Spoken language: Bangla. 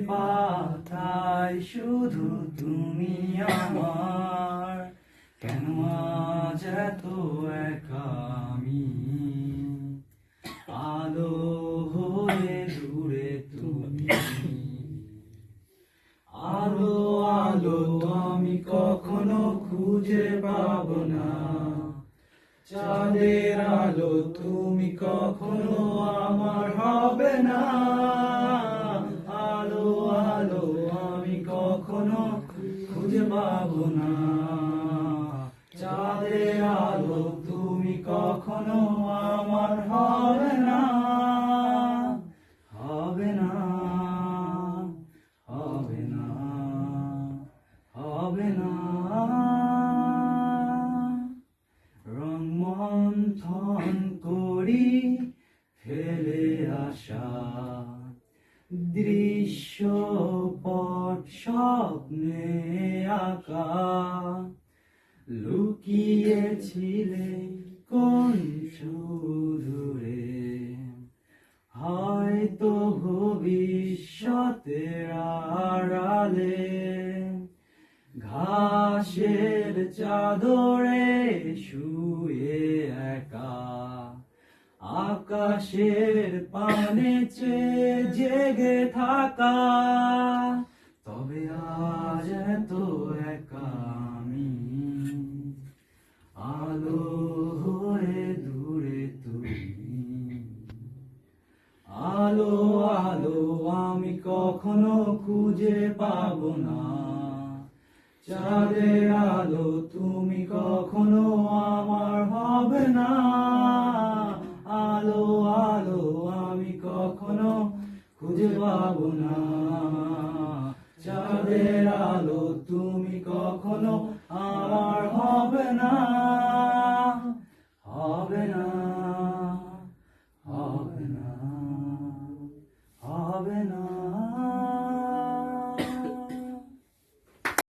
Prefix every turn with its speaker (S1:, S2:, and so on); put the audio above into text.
S1: পাতায় শুধু তুমি আমার, কেন আজ এত একা আমি? আলো হয়ে দূরে তুমি, আলো আলো আমি কখনো খুঁজে পাবো না। চাঁদের আলো তুমি কখনো আমার হবে না। আলো আলো আমি কখনো খুঁজে পাবো না। চাঁদের আলো তুমি কখনো আমার হবে না, হবে না, হবে না, হবে না। রং মন্থন করি ফেলে আসা দৃশ্যপট স্বপ্নে আঁকা, লুকিয়েছিলে কোন সুদূরে, হয়তো ভবিষ্যতের আড়ালে। ঘাসের চাদরে শুয়ে একা, আকাশের পানে চেয়ে জেগে থাকা, তবে আজ এত একা আমি। আলো হয়ে দূরে তুমি, আলো আলো আমি কখনো খুঁজে পাবো না। চাঁদের আলো তুমি কখনো আমার হবে না। আলো আলো আমি কখনো খুঁজে পাবো না। চাঁদের আলো তুমি কখনো